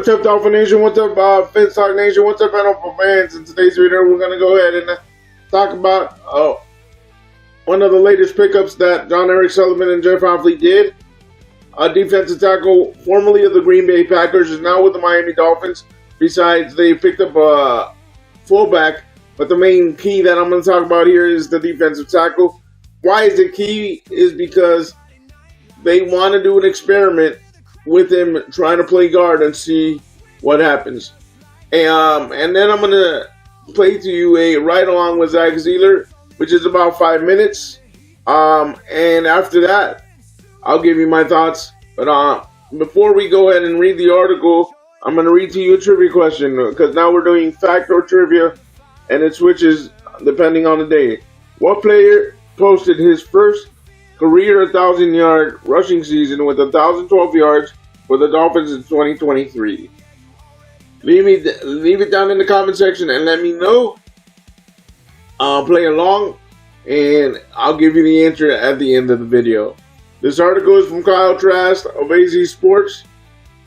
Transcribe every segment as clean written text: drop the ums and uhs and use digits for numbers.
What's up, Dolphin Nation? What's up, Fence Talk Nation? What's up, NFL fans? In today's video, we're going to go ahead and talk about one of the latest pickups that John Eric Sullivan and Jeff Hoffley did. A defensive tackle, formerly of the Green Bay Packers, is now with the Miami Dolphins. Besides, they picked up a fullback, but the main key that I'm going to talk about here is the defensive tackle. Why is it key? Is because they want to do an experiment with him trying to play guard and see what happens. And then I'm going to play to you a ride-along with Zach Zeeler, which is about 5 minutes. And after that, I'll give you my thoughts. But before we go ahead and read the article, I'm going to read to you a trivia question, because now we're doing fact or trivia, and it switches depending on the day. What player posted his first career 1,000-yard rushing season with 1,012 yards for the Dolphins in 2023? Leave it down in the comment section and let me know. Play along, and I'll give you the answer at the end of the video. This article is from Kyle Trask of AZ Sports,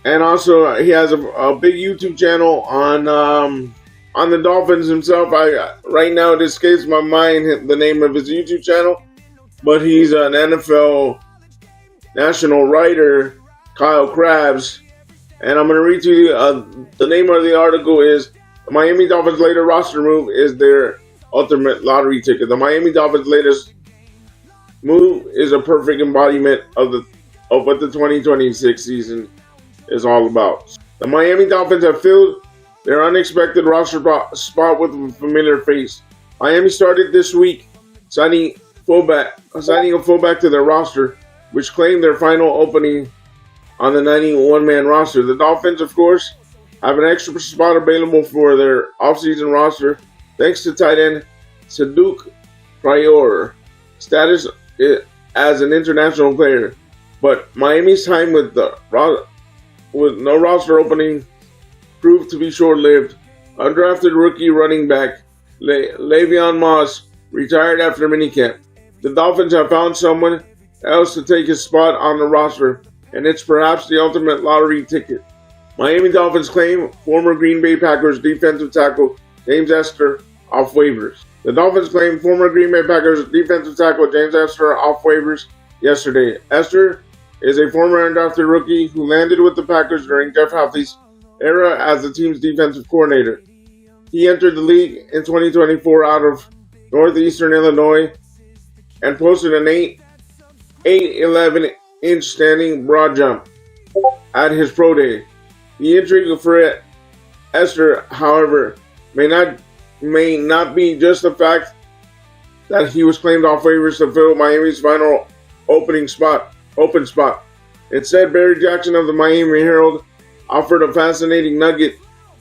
and also he has a big YouTube channel on the Dolphins himself. Right now it escapes my mind the name of his YouTube channel, but he's an NFL national writer, Kyle Krabs, and I'm going to read to you, the name of the article is, the Miami Dolphins' latest roster move is their ultimate lottery ticket. The Miami Dolphins' latest move is a perfect embodiment of what the 2026 season is all about. The Miami Dolphins have filled their unexpected roster spot with a familiar face. Miami started this week signing a fullback to their roster, which claimed their final opening on the 91-man roster. The Dolphins, of course, have an extra spot available for their offseason roster thanks to tight end Saduk Prior status as an international player. But Miami's time with no roster opening proved to be short-lived. Undrafted rookie running back Le'Veon Moss retired after minicamp. The Dolphins have found someone else to take his spot on the roster, and it's perhaps the ultimate lottery ticket. Miami Dolphins claim former Green Bay Packers defensive tackle James Esther off waivers. The Dolphins claim former Green Bay Packers defensive tackle James Esther off waivers yesterday. Esther is a former undrafted rookie who landed with the Packers during Jeff Hoffley's era as the team's defensive coordinator. He entered the league in 2024 out of northeastern Illinois and posted an 8'11" standing broad jump at his pro day. The intrigue for Esther, however, may not be just the fact that he was claimed off waivers to fill Miami's final open spot. Instead, Barry Jackson of the Miami Herald offered a fascinating nugget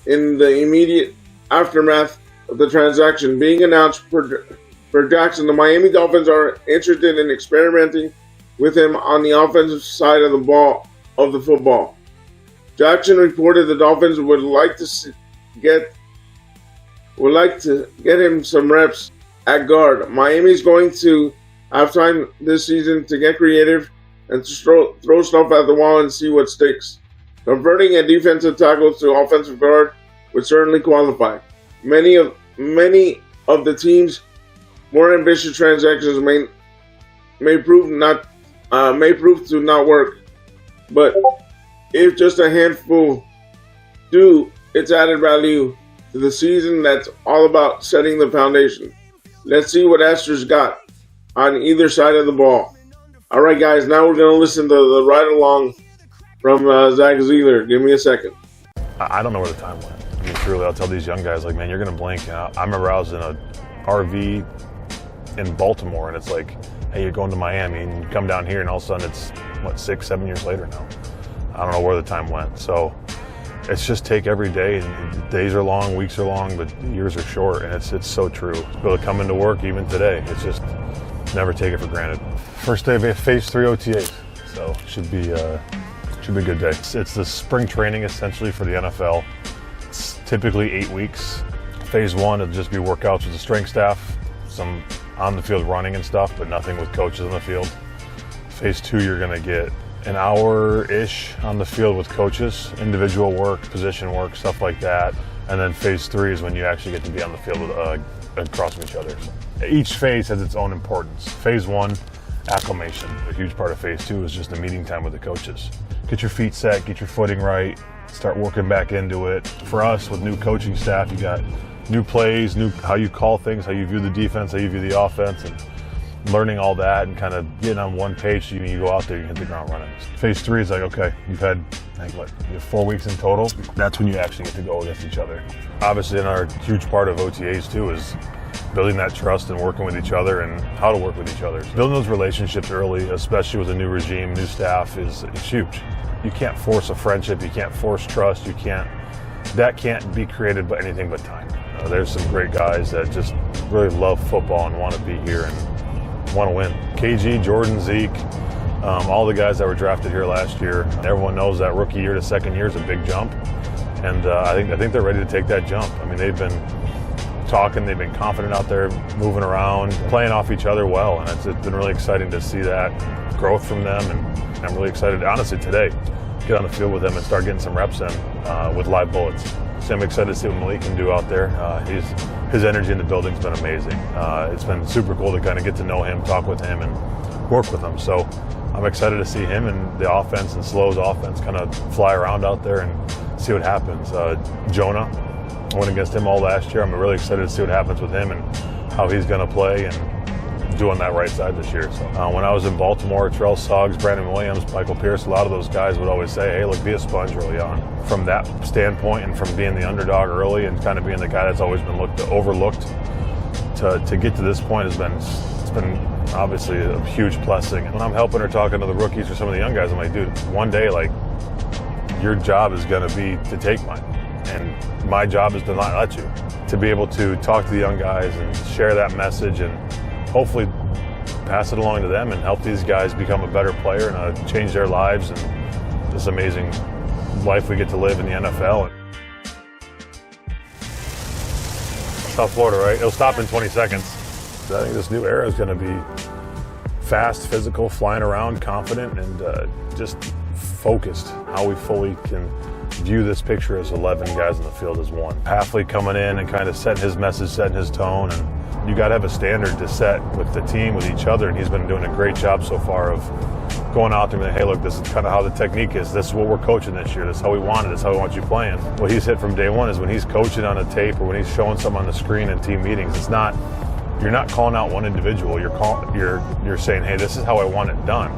in the immediate aftermath of the transaction being announced. For Jackson, the Miami Dolphins are interested in experimenting with him on the offensive side of the football. Jackson reported the Dolphins would like to get him some reps at guard. Miami's going to have time this season to get creative and to throw stuff at the wall and see what sticks. Converting a defensive tackle to offensive guard would certainly qualify. Many of the team's more ambitious transactions may prove to not work, but if just a handful do, it's added value to the season that's all about setting the foundation. Let's see what Esther's got on either side of the ball. All right, guys, now we're going to listen to the ride-along from Zach Zeeler. Give me a second. I don't know where the time went. I mean, truly, I'll tell these young guys, like, man, you're going to blink. And I remember I was in a RV in Baltimore, and it's like, hey, you're going to Miami, and you come down here, and all of a sudden it's, 6-7 years later now. I don't know where the time went. So it's just take every day. And days are long, weeks are long, but years are short, and it's so true. Be able to come into work even today. It's just never take it for granted. First day of phase 3 OTAs, so should be a good day. It's the spring training essentially for the NFL. It's typically 8 weeks. Phase 1 will just be workouts with the strength staff, some on the field running and stuff, but nothing with coaches on the field. Phase 2, you're going to get an hour-ish on the field with coaches, individual work, position work, stuff like that. And then phase 3 is when you actually get to be on the field with, across from each other. So each phase has its own importance. Phase 1, acclimation. A huge part of phase 2 is just the meeting time with the coaches. Get your feet set, get your footing right, start working back into it. For us, with new coaching staff, you got new plays, new how you call things, how you view the defense, how you view the offense, and learning all that and kind of getting on one page so you go out there and hit the ground running. Phase 3 is like, okay, you've had, I think, you have 4 weeks in total. That's when you actually get to go against each other. Obviously, our huge part of OTAs too is building that trust and working with each other and how to work with each other. Building those relationships early, especially with a new regime, new staff, is huge. You can't force a friendship, you can't force trust, that can't be created by anything but time. There's some great guys that just really love football and want to be here and want to win. KG, Jordan, Zeke, all the guys that were drafted here last year, everyone knows that rookie year to second year is a big jump. And I think they're ready to take that jump. I mean, they've been talking, they've been confident out there, moving around, playing off each other well. And it's been really exciting to see that growth from them. And I'm really excited, honestly, today, get on the field with them and start getting some reps in with live bullets. So I'm excited to see what Malik can do out there. His energy in the building's been amazing. It's been super cool to kind of get to know him, talk with him, and work with him. So I'm excited to see him and the offense and Slow's offense kind of fly around out there and see what happens. Jonah, I went against him all last year. I'm really excited to see what happens with him and how he's going to play and do on that right side this year. So when I was in Baltimore, Terrell Suggs, Brandon Williams, Michael Pierce, a lot of those guys would always say, hey, look, be a sponge early on. From that standpoint and from being the underdog early and kind of being the guy that's always been overlooked to get to this point it's been obviously a huge blessing. When I'm helping or talking to the rookies or some of the young guys, I'm like, dude, one day, like, your job is going to be to take mine. And my job is to not let you. To be able to talk to the young guys and share that message and hopefully pass it along to them and help these guys become a better player and change their lives and this amazing life we get to live in the NFL. South Florida, right? It'll stop in 20 seconds. I think this new era is going to be fast, physical, flying around, confident, and just focused. How we fully can view this picture as 11 guys in the field as one. Halfley coming in and kind of setting his message, setting his tone, and you got to have a standard to set with the team, with each other, and he's been doing a great job so far of going out there and saying, hey, look, this is kind of how the technique is. This is what we're coaching this year. This is how we want it. This is how we want you playing. What he's hit from day one is when he's coaching on a tape or when he's showing something on the screen in team meetings, it's not, you're not calling out one individual. You're saying, hey, this is how I want it done.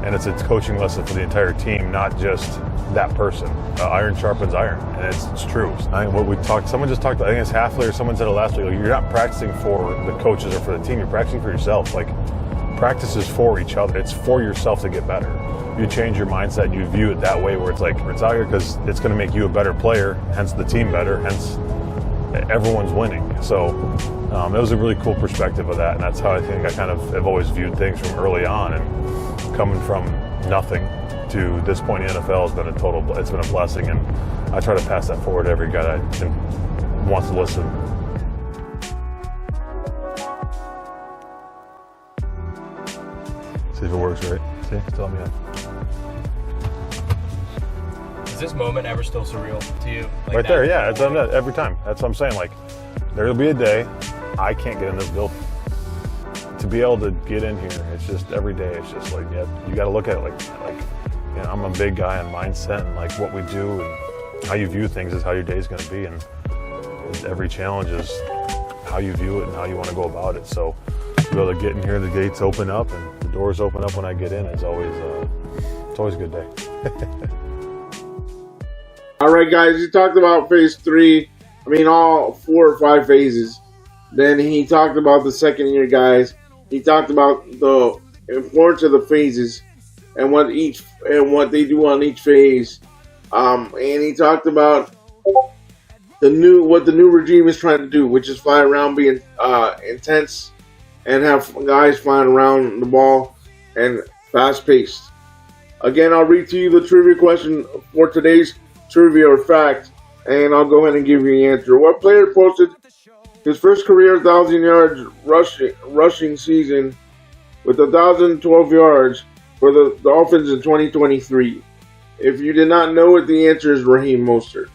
And it's a coaching lesson for the entire team, not just that person. Iron sharpens iron, and it's true. I think what we talked, someone just talked, I think it's Halfley or someone said it last week, you're not practicing for the coaches or for the team, you're practicing for yourself. Like, practice is for each other. It's for yourself to get better. You change your mindset and you view it that way where it's like, it's out here because it's going to make you a better player, hence the team better, hence everyone's winning. So it was a really cool perspective of that, and that's how I think I kind of have always viewed things from early on. And coming from nothing to this point in the NFL has been it's been a blessing, and I try to pass that forward to every guy that wants to listen. See if it works right. See, tell me. Is this moment ever still surreal to you? Like right there, yeah. It's every time. That's what I'm saying. Like, there'll be a day I can't get in this building. To be able to get in here, it's just every day. It's just like, yeah, you got to look at it like you know, I'm a big guy on mindset and like what we do and how you view things is how your day's going to be, and every challenge is how you view it and how you want to go about it. So to be able to get in here, the gates open up and the doors open up when I get in. It's always a good day. All right, guys, he talked about phase 3. I mean, all 4 or 5 phases. Then he talked about the second year guys. He talked about the importance of the phases and what they do on each phase. And he talked about what the new regime is trying to do, which is fly around, being intense, and have guys flying around the ball and fast paced. Again, I'll read to you the trivia question for today's trivia or fact, and I'll go ahead and give you the answer. What player posted his first career 1,000 yards rushing season with 1,012 yards for the Dolphins in 2023? If you did not know it, the answer is Raheem Mostert.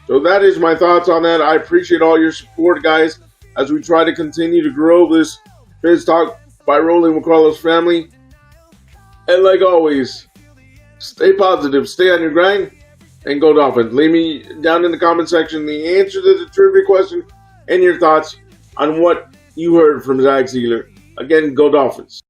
So that is my thoughts on that. I appreciate all your support, guys, as we try to continue to grow this Fizz Talk by Rolling with Carlos family. And like always, stay positive, stay on your grind, and go Dolphins. Leave me down in the comment section the answer to the trivia question and your thoughts on what you heard from Zach Ziegler. Again, go Dolphins.